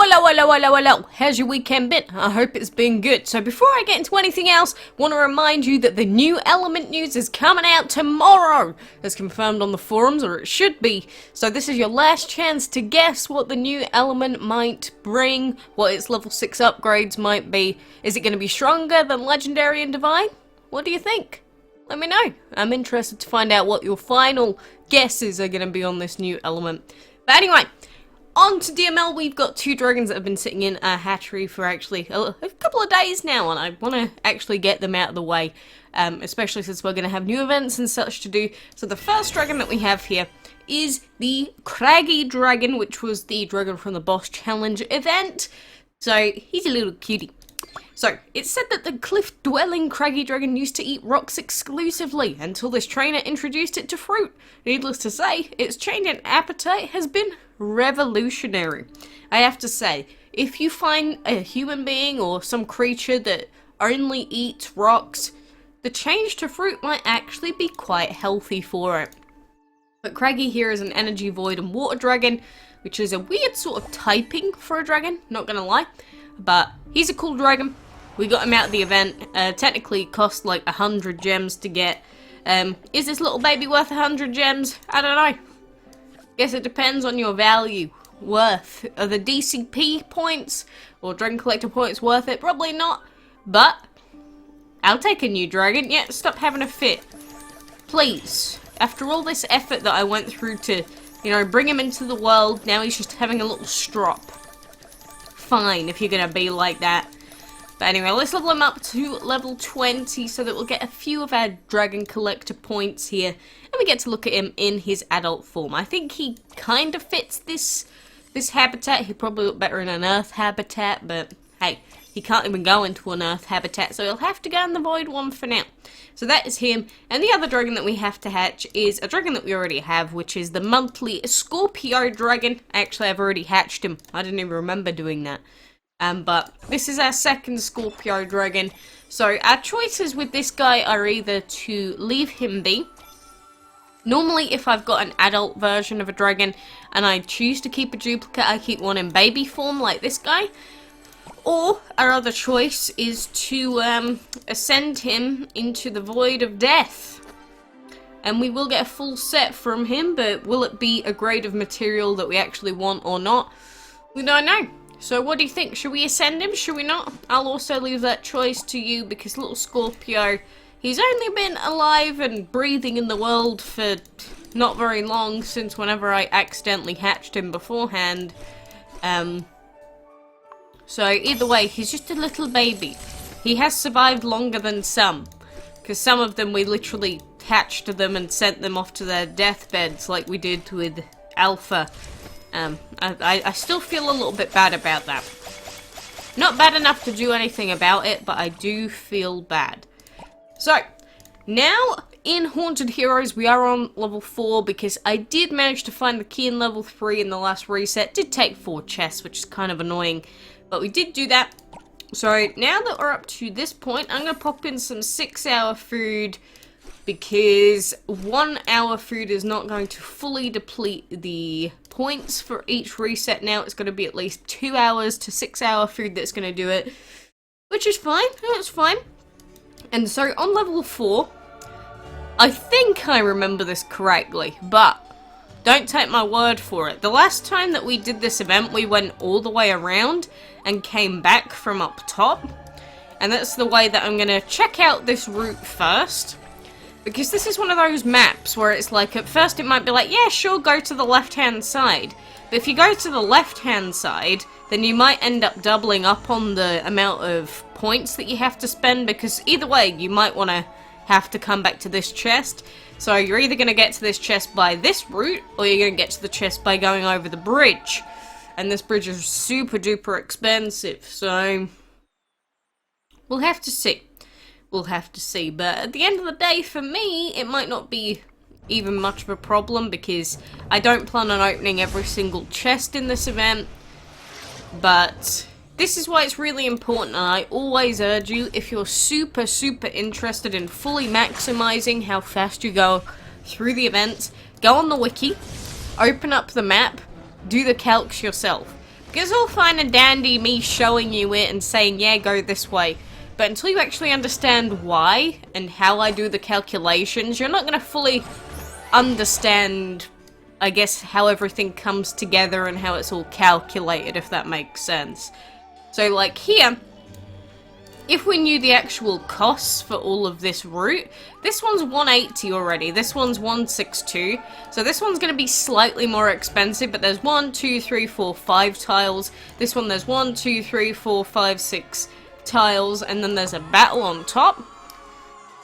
Hello. How's your weekend been? I hope it's been good. So before I get into anything else, want to remind you that the new element news is coming out tomorrow. As confirmed on the forums, or it should be. So this is your last chance to guess what the new element might bring, what its level 6 upgrades might be. Is it going to be stronger than Legendary and Divine? What do you think? Let me know. I'm interested to find out what your final guesses are going to be on this new element. But anyway, on to DML. We've got 2 dragons that have been sitting in a hatchery for actually a couple of days now, and I want to actually get them out of the way, especially since we're going to have new events and such to do. So the first dragon that we have here is the Craggy dragon, which was the dragon from the boss challenge event. So he's a little cutie. So, it's said that the cliff-dwelling Craggy dragon used to eat rocks exclusively until this trainer introduced it to fruit. Needless to say, its change in appetite has been revolutionary. I have to say, if you find a human being or some creature that only eats rocks, the change to fruit might actually be quite healthy for it. But Craggy here is an energy void and water dragon, which is a weird sort of typing for a dragon, not gonna lie. But he's a cool dragon. We got him out of the event. Technically it cost like 100 gems to get. Is this little baby worth 100 gems? I don't know. Guess it depends on your value. Worth. Are the DCP points or Dragon Collector points worth it? Probably not. But I'll take a new dragon. Yeah, stop having a fit. Please. After all this effort that I went through to, you know, bring him into the world, now he's just having a little strop. Fine, if you're gonna be like that. But anyway, let's level him up to level 20 so that we'll get a few of our Dragon Collector points here. And we get to look at him in his adult form. I think he kind of fits this habitat. He'd probably look better in an Earth habitat, but hey, he can't even go into an Earth habitat, so he'll have to go in the Void one for now. So that is him. And the other dragon that we have to hatch is a dragon that we already have, which is the monthly Scorpio dragon. Actually, I've already hatched him. I didn't even remember doing that. But this is our second Scorpio dragon. So our choices with this guy are either to leave him be. Normally, if I've got an adult version of a dragon and I choose to keep a duplicate, I keep one in baby form like this guy. Or our other choice is to ascend him into the Void of Death. And we will get a full set from him, but will it be a grade of material that we actually want or not? We don't know. So what do you think? Should we ascend him? Should we not? I'll also leave that choice to you because little Scorpio, he's only been alive and breathing in the world for not very long since whenever I accidentally hatched him beforehand. So either way, he's just a little baby. He has survived longer than some, because some of them we literally hatched them and sent them off to their deathbeds like we did with Alpha. I still feel a little bit bad about that. Not bad enough to do anything about it, but I do feel bad. So, now in Haunted Heroes we are on level 4 because I did manage to find the key in level 3 in the last reset. Did take 4 chests, which is kind of annoying, but we did do that. So, now that we're up to this point, I'm going to pop in some 6-hour food because 1 hour food is not going to fully deplete the points for each reset. Now it's going to be at least 2 hours to 6-hour food that's going to do it, which is fine. That's fine. And so on level 4, I think I remember this correctly, but don't take my word for it. The last time that we did this event, we went all the way around and came back from up top, and that's the way that I'm going to check out this route first. Because this is one of those maps where it's like, at first it might be like, yeah, sure, go to the left-hand side. But if you go to the left-hand side, then you might end up doubling up on the amount of points that you have to spend, because either way, you might want to have to come back to this chest. So you're either going to get to this chest by this route, or you're going to get to the chest by going over the bridge. And this bridge is super duper expensive, so we'll have to see. We'll have to see, but at the end of the day, for me, it might not be even much of a problem because I don't plan on opening every single chest in this event. But this is why it's really important, and I always urge you, if you're super interested in fully maximizing how fast you go through the events, go on the wiki, open up the map, do the calcs yourself. It's all fine and dandy me showing you it and saying, yeah, go this way. But until you actually understand why and how I do the calculations, you're not going to fully understand, I guess, how everything comes together and how it's all calculated, if that makes sense. So, like, here, if we knew the actual costs for all of this route, this one's 180 already, this one's 162, so this one's going to be slightly more expensive, but there's 1, 2, 3, 4, 5 tiles, this one there's 1, 2, 3, 4, 5, 6 tiles, and then there's a battle on top.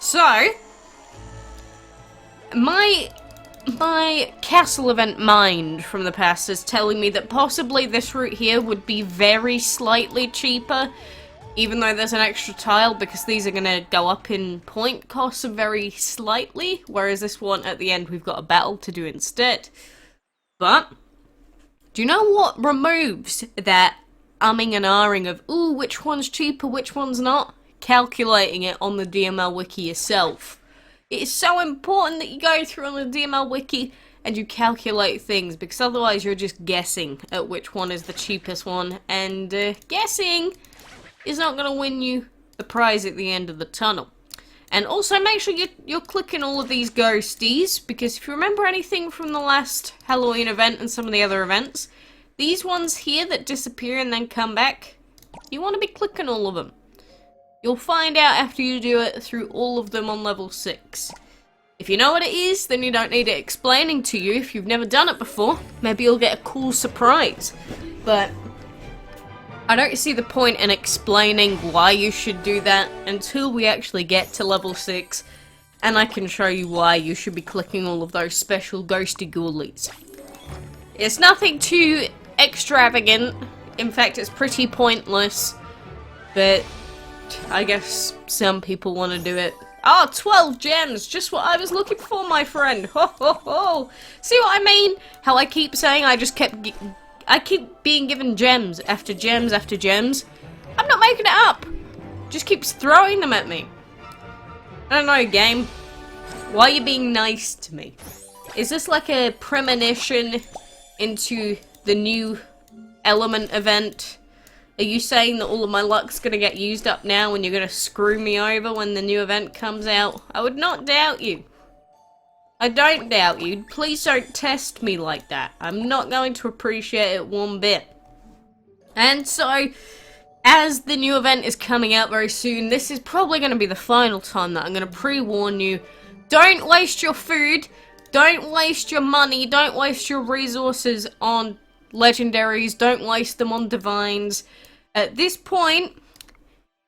So, my castle event mind from the past is telling me that possibly this route here would be very slightly cheaper, even though there's an extra tile, because these are going to go up in point costs very slightly, whereas this one at the end we've got a battle to do instead. But, do you know what removes that umming and ahhing of, ooh, which one's cheaper, which one's not? Calculating it on the DML wiki yourself. It is so important that you go through on the DML wiki and you calculate things, because otherwise you're just guessing at which one is the cheapest one, and guessing is not going to win you the prize at the end of the tunnel. And also make sure you're clicking all of these ghosties, because if you remember anything from the last Halloween event and some of the other events, these ones here that disappear and then come back, you want to be clicking all of them. You'll find out after you do it through all of them on level 6. If you know what it is, then you don't need it explaining to you. If you've never done it before, maybe you'll get a cool surprise. But I don't see the point in explaining why you should do that until we actually get to level 6, and I can show you why you should be clicking all of those special ghosty ghoulies. It's nothing too extravagant, in fact it's pretty pointless, but I guess some people want to do it. Oh, 12 gems! Just what I was looking for, my friend! Ho ho ho! See what I mean? How I keep saying I keep being given gems after gems after gems. I'm not making it up. Just keeps throwing them at me. I don't know, game. Why are you being nice to me? Is this like a premonition into the new element event? Are you saying that all of my luck's gonna get used up now and you're gonna screw me over when the new event comes out? I would not doubt you. I don't doubt you. Please don't test me like that. I'm not going to appreciate it one bit. And so, as the new event is coming out very soon, this is probably going to be the final time that I'm going to pre-warn you. Don't waste your food. Don't waste your money. Don't waste your resources on legendaries. Don't waste them on divines. At this point,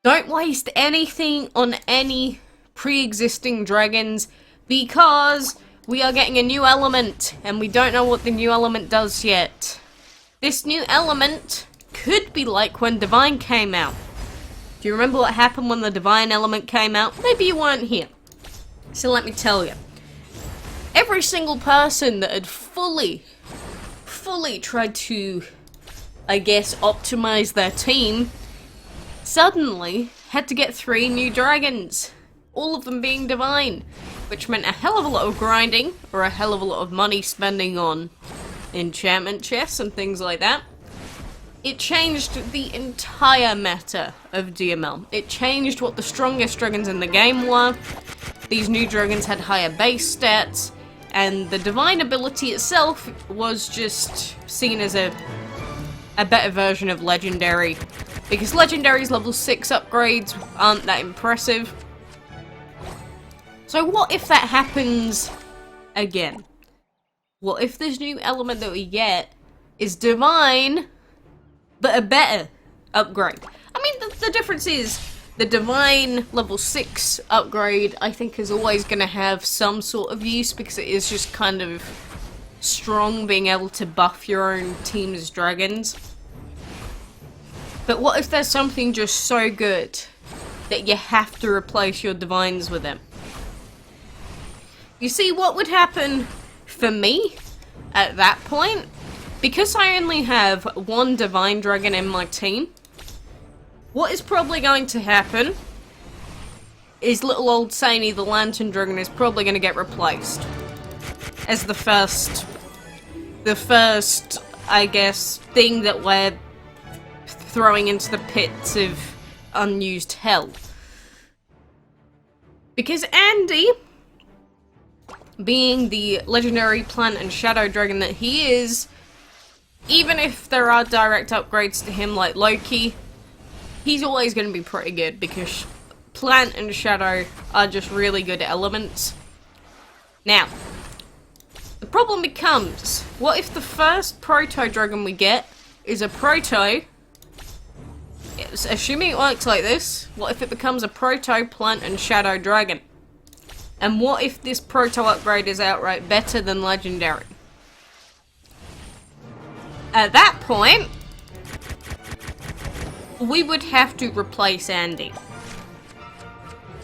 don't waste anything on any pre-existing dragons, because we are getting a new element, and we don't know what the new element does yet. This new element could be like when Divine came out. Do you remember what happened when the Divine element came out? Maybe you weren't here. So let me tell you. Every single person that had fully tried to, I guess, optimize their team, suddenly had to get 3 new dragons. All of them being divine, which meant a hell of a lot of grinding, or a hell of a lot of money spending on enchantment chests and things like that. It changed the entire meta of DML. It changed what the strongest dragons in the game were. These new dragons had higher base stats, and the divine ability itself was just seen as a better version of legendary, because legendary's level 6 upgrades aren't that impressive. So what if that happens again? What if this new element that we get is divine, but a better upgrade? I mean, the difference is the divine level 6 upgrade, I think, is always going to have some sort of use, because it is just kind of strong, being able to buff your own team's dragons. But what if there's something just so good that you have to replace your divines with them? You see, what would happen for me at that point, because I only have 1 divine dragon in my team, what is probably going to happen is little old Saini the Lantern Dragon is probably going to get replaced as the first, I guess, thing that we're throwing into the pits of unused hell. Because Andy, being the legendary plant and shadow dragon that he is, even if there are direct upgrades to him like Loki, he's always going to be pretty good because plant and shadow are just really good elements. Now, the problem becomes, what if the first proto dragon we get is a proto? Assuming it works like this, what if it becomes a proto, plant, and shadow dragon? And what if this proto upgrade is outright better than legendary? At that point, we would have to replace Andy.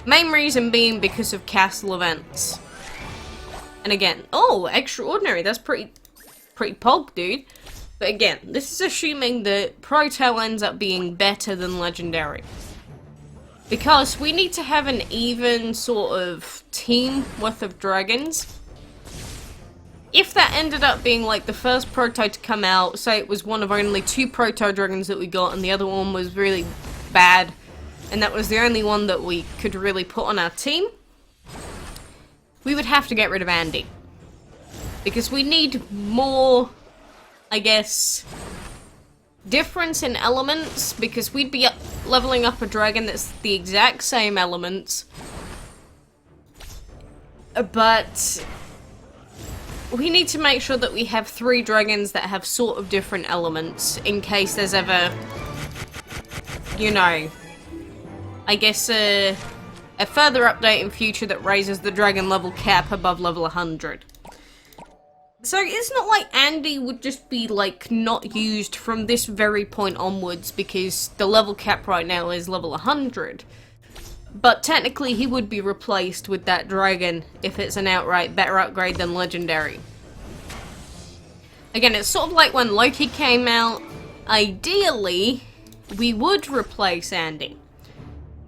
Main reason being because of castle events. And again, oh, extraordinary, that's pretty pog, dude. But again, this is assuming that Proto ends up being better than Legendary. Because we need to have an even sort of team worth of dragons. If that ended up being like the first Proto to come out, say it was one of only 2 Proto dragons that we got and the other one was really bad, and that was the only one that we could really put on our team, we would have to get rid of Andy. Because we need more, I guess, difference in elements, because we'd be leveling up a dragon that's the exact same elements, but we need to make sure that we have 3 dragons that have sort of different elements, in case there's ever, you know, I guess a further update in future that raises the dragon level cap above level 100. So it's not like Andy would just be, like, not used from this very point onwards, because the level cap right now is level 100. But technically he would be replaced with that dragon if it's an outright better upgrade than Legendary. Again, it's sort of like when Loki came out. Ideally, we would replace Andy.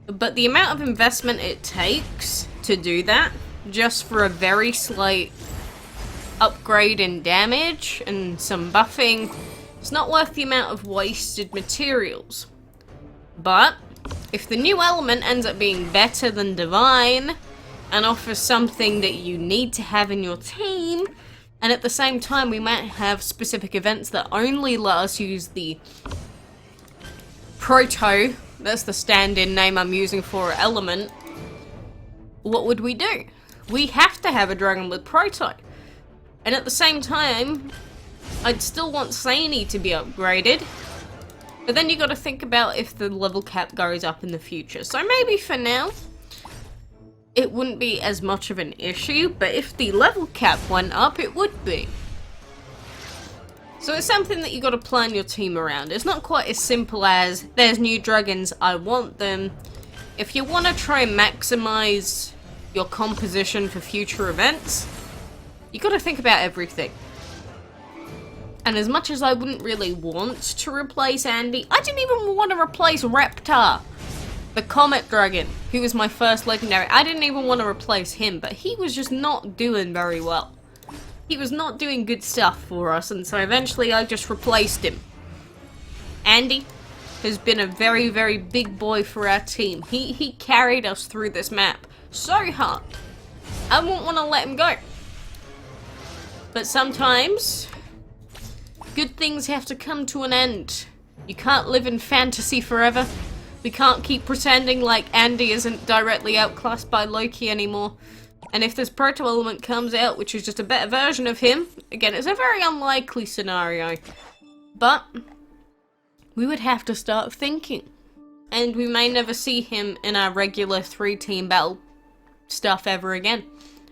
But the amount of investment it takes to do that, just for a very slight upgrade in damage and some buffing, it's not worth the amount of wasted materials. But if the new element ends up being better than Divine and offers something that you need to have in your team, and at the same time we might have specific events that only let us use the Proto, that's the stand-in name I'm using for element, what would we do? We have to have a dragon with Proto. And at the same time, I'd still want Sani to be upgraded. But then you gotta think about if the level cap goes up in the future. So maybe for now, it wouldn't be as much of an issue, but if the level cap went up, it would be. So it's something that you gotta plan your team around. It's not quite as simple as, there's new dragons, I want them. If you wanna try and maximize your composition for future events, you gotta think about everything. And as much as I wouldn't really want to replace Andy, I didn't even want to replace Reptar, the Comet Dragon, who was my first legendary. I didn't even want to replace him, but he was just not doing very well. He was not doing good stuff for us, and so eventually I just replaced him. Andy has been a very, very big boy for our team. He carried us through this map so hard. I won't want to let him go. But sometimes, good things have to come to an end. You can't live in fantasy forever. We can't keep pretending like Andy isn't directly outclassed by Loki anymore. And if this proto element comes out, which is just a better version of him, again, it's a very unlikely scenario. But we would have to start thinking. And we may never see him in our regular 3-team battle stuff ever again.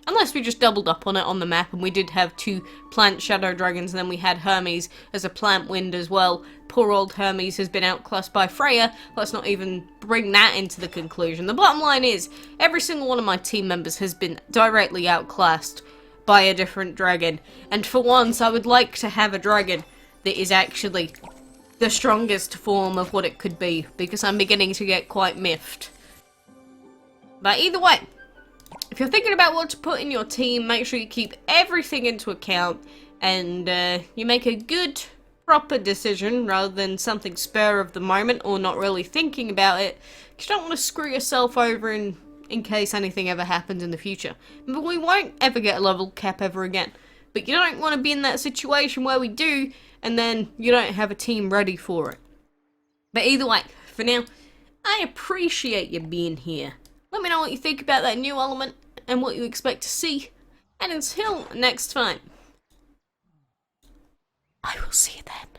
Unless we just doubled up on it on the map and we did have 2 plant shadow dragons and then we had Hermes as a plant wind as well. Poor old Hermes has been outclassed by Freya. Let's not even bring that into the conclusion. The bottom line is, every single one of my team members has been directly outclassed by a different dragon. And for once, I would like to have a dragon that is actually the strongest form of what it could be, because I'm beginning to get quite miffed. But either way, if you're thinking about what to put in your team, make sure you keep everything into account and you make a good proper decision rather than something spur of the moment or not really thinking about it, because you don't want to screw yourself over in case anything ever happens in the future. But we won't ever get a level cap ever again. But you don't want to be in that situation where we do, and then you don't have a team ready for it. But either way, for now, I appreciate you being here. Let me know what you think about that new element and what you expect to see. And until next time, I will see you then.